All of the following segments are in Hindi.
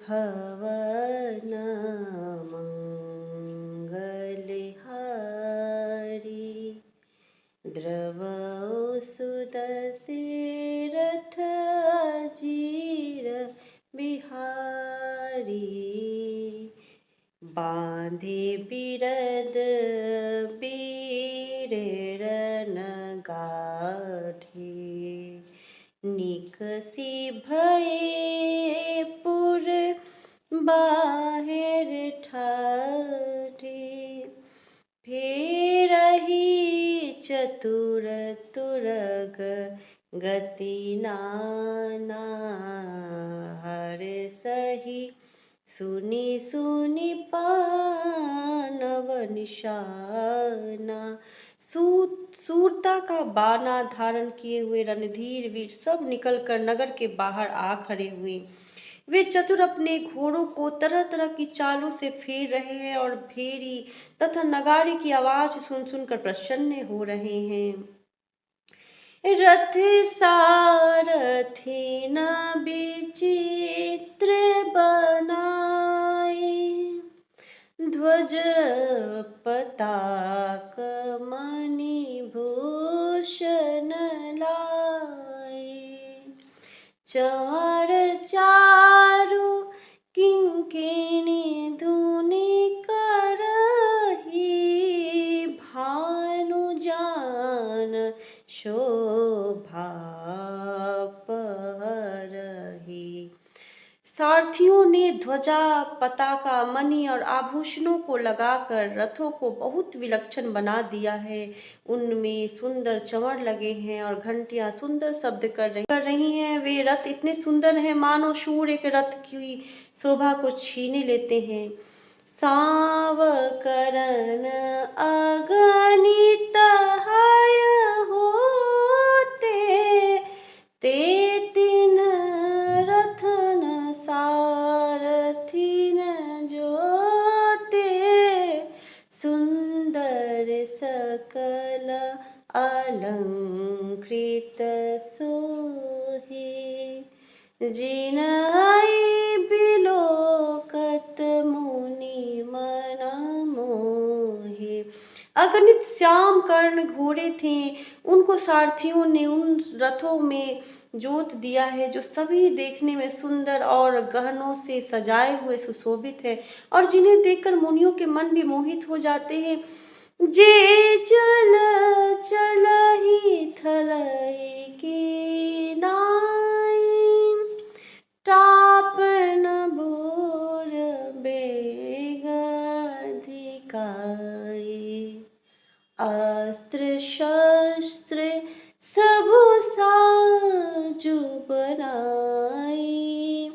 भवन मंगलहारी। द्रवौ सुदशरथ अजीर बिहारी। बांधे बिरद बीरेरन गाढ़े। निकसी भये पुर बाहिर ठाढ़े। फेरहि चतुर तुरग गति नाना। हर्षहि सुनि सुनि पानव निशाना। सूरता का बाना धारण किए हुए रणधीर वीर सब निकलकर नगर के बाहर आ खड़े हुए। वे चतुर अपने घोड़ों को तरह तरह की चालों से फेर रहे हैं और भेरी तथा नगाड़े की आवाज सुन सुनकर प्रसन्न हो रहे हैं। रथ सारथी न विचित्र बनाए। ध्वज पताक मणि भूषण लाए। चंवर चारु किंकिणी धुनि करही। भानु जान शोभा परही। सारथियों ने ध्वजा पताका मणि और आभूषणों को लगाकर रथों को बहुत विलक्षण बना दिया है। उनमें सुंदर चंवर लगे हैं और घंटियां सुंदर शब्द कर रही हैं। वे रथ इतने सुंदर हैं मानो सूर्य के रथ की शोभा को छीने लेते हैं। सावकरन अगणित हाय होते। ते तीन रथन सारथिन जोते। सुंदर सकल अलंकृत सोहे। जिनहि बिलोकत मुनि मन मोहे। अगणित श्याम कर्ण घोड़े थे। उनको सारथियों ने उन रथों में जोत दिया है जो सभी देखने में सुंदर और गहनों से सजाए हुए सुशोभित है और जिन्हें देखकर मुनियों के मन भी मोहित हो जाते हैं। जे चल चलहि थलहि की नाई। टाप न बोर बेग अधिकाई। अस्त्र शस्त्र सबु साजु बनाई।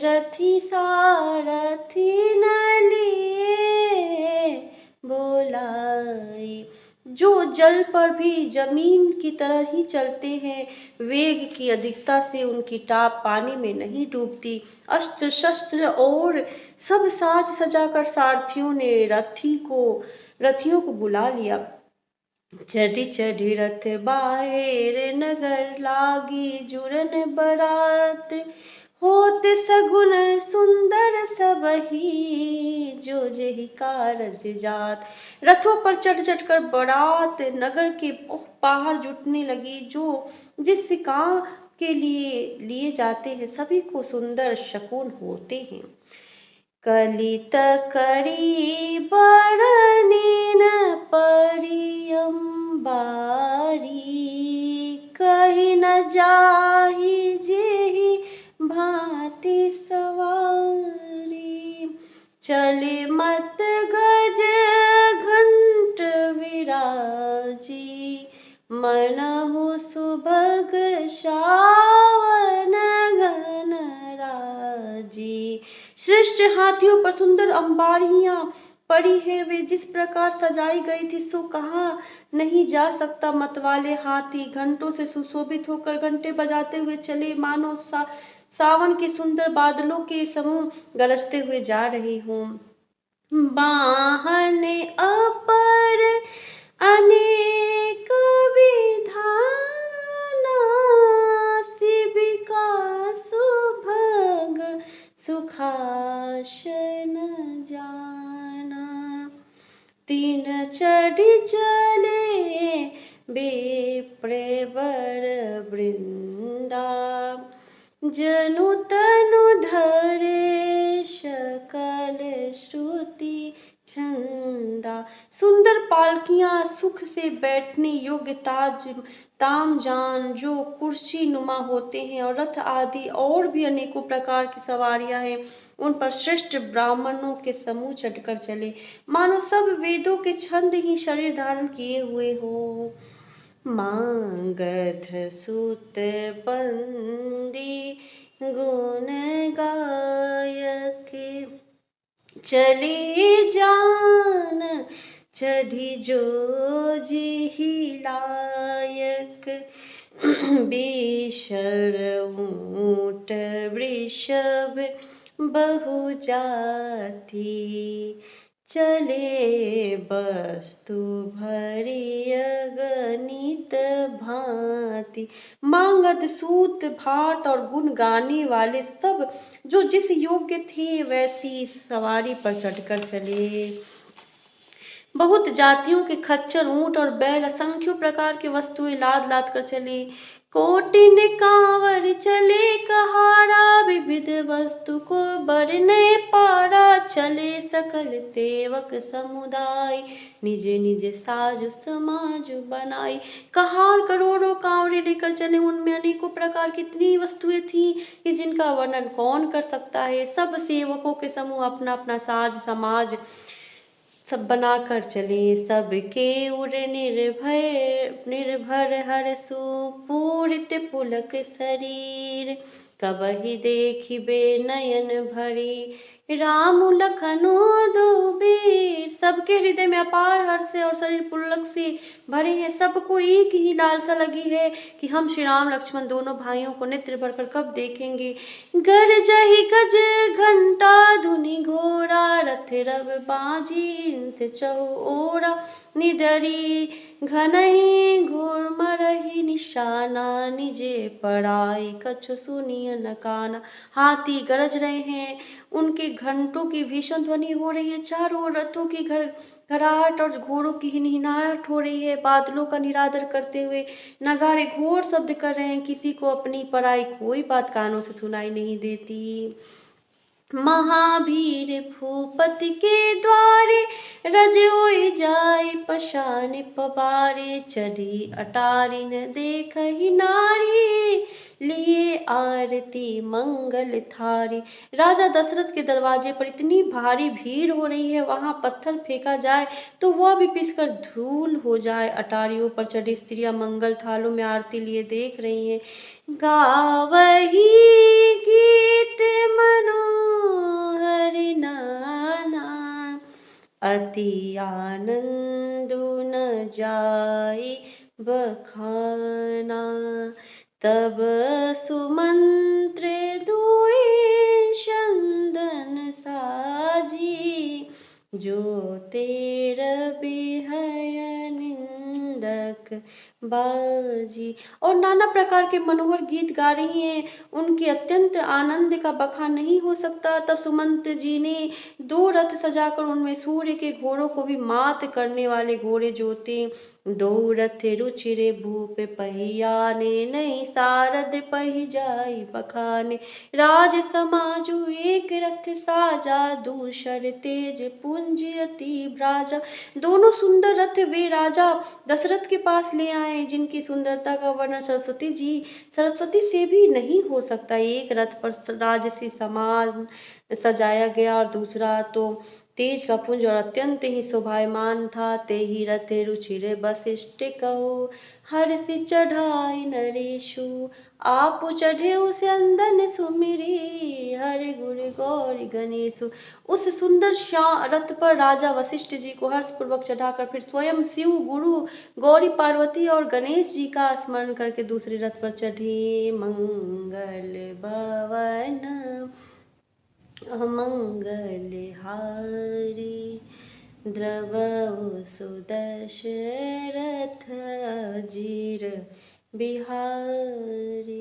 रथी सारथी न लिए बोलाई। जो जल पर भी जमीन की तरह ही चलते हैं। वेग की अधिकता से उनकी टाप पानी में नहीं डूबती। अस्त्र शस्त्र और सब साज सजाकर सारथियों ने रथियों को बुला लिया। चढ़ी चढ़ी रथ बाहेर नगर लागी जुरन बरात। होत सगुन सुंदर सबही जो जेहि कारज जात। रथों पर चढ़ चढ़कर बारात नगर के बाहर जुटने लगी। जो जिस काम के लिए जाते हैं सभी को सुंदर शकुन होते हैं। कलित करी बरनी न परी अंबारी। कही न जाहि जेहि भांति सवारी। चले मत गज घंट विराजी। मनहु सुभग सावन घन राजी। श्रेष्ठ हाथियों पर सुंदर अंबारियां पड़ी है। वे जिस प्रकार सजाई गई थी सो कहा नहीं जा सकता। मतवाले हाथी घंटों से सुशोभित होकर घंटे बजाते हुए चले मानो सावन के सुंदर बादलों के समूह गरजते हुए जा रही हूँ। वाहन अपर अनेक विधाना। शिबिका सुभग सुखा चढ़ी चले विप्रवर वृंदा, जनु तनु धरे सकल श्रुति छंदा। सुंदर पालकियां सुख से बैठने योग्य तामजान जो कुर्सी नुमा होते हैं, और रथ आदि और भी अनेकों प्रकार की सवारियां हैं, उन पर श्रेष्ठ ब्राह्मणों के समूह चढ़कर चले, मानो सब वेदों के छंद ही शरीर धारण किए हुए हो। मागध सुत बंदी गुण गायक, चली जान चढ़ी जो जिहि लायक, बेशर ऊंट वृषभ बहु जाति, चले वस्तु भरी अगणित भांति। मागध सूत भाट और गुण गाने वाले सब जो जिस योग्य थे वैसी सवारी पर चढ़कर चले। बहुत जातियों के खच्चर, ऊंट और बैल, असंख्यों प्रकार की वस्तुएं लाद लाद कर चले। कोटिन कांवर चले कहारा, विविध वस्तु को बरने पारा, चले सकल सेवक समुदाय, निजे निजे साज समाज बनाई। कहार करोड़ों कांवरे लेकर चले, उनमें अनेकों प्रकार की इतनी वस्तुएं थी कि जिनका वर्णन कौन कर सकता है। सब सेवकों के समूह अपना अपना साज समाज सब बनाकर चले, सबके उर निर्भर हरसु पूरित पुलक शरीर, कबहि देखिबे नयन भरी, राम लखनो दो वीर। सबके हृदय में अपार हर्ष और शरीर पुलक से भरे हैं। सबको एक ही लालसा लगी है कि हम श्री राम लक्ष्मण दोनों भाइयों को नेत्र भरकर कब देखेंगे। गरजहि गज घंटा धुनि घोरा, रथ रव बाजी चहुओरा, निधरी घनहि घोर मरहि निशाना, निजे पराई कछु सुनिय न काना। हाथी गरज रहे हैं, उनके घंटों की भीषण ध्वनि हो रही है, चारों ओर रथों की घराहट और घोड़ों की हिनहिनाहट हो रही है। बादलों का निरादर करते हुए नगाड़े घोर शब्द कर रहे हैं, किसी को अपनी पराई कोई बात कानों से सुनाई नहीं देती। महावीर भूपति के द्वारे, रज होई जाय पशान पबारे, चढ़ी अटारी न देखहि नारी, लिए आरती मंगल थारी। राजा दशरथ के दरवाजे पर इतनी भारी भीड़ हो रही है, वहां पत्थर फेंका जाए तो वह भी पिसकर धूल हो जाए। अटारियों पर चढ़ी स्त्रियां मंगल थालों में आरती लिए देख रही हैं। गावही गीत मनोहर नाना, अति आनंदु न जाय बखाना, तब सुमंत्र दुई चंदन साजी, जो तेर बिहय निंदक बाजी। और नाना प्रकार के मनोहर गीत गा रही हैं, उनके अत्यंत आनंद का बखान नहीं हो सकता। तब सुमंत जी ने दो रथ सजाकर उनमें सूर्य के घोड़ों को भी मात करने वाले घोड़े जोते। दो रथ रुचिरे भूप पहियाने, नहीं सारद पहि जाई बखाने, राज समाजु एक रथ साजा, दूसर तेज पुंज अति भ्राजा। दोनों सुंदर रथ वे राजा दशरथ के पास ले आए, जिनकी सुंदरता का वर्णन सरस्वती से भी नहीं हो सकता। एक रथ पर राजसी सामान सजाया गया और दूसरा तो तेज का पुंज और अत्यंत ही शोभायमान था। ते ही रथ रुचिर वशिष्ठ कहो, हर्षि चढ़ाई नरेशु, आप चढ़े उस अंदन सुमिरी, हरि गुर गौरी गणेशु। उस सुंदर रथ पर राजा वशिष्ठ जी को हर्षपूर्वक चढ़ाकर फिर स्वयं शिव, गुरु, गौरी, पार्वती और गणेश जी का स्मरण करके दूसरे रथ पर चढ़े। मंगल भवन अमंगल हारी, द्रवहु सुदशरथ अजीर बिहारी।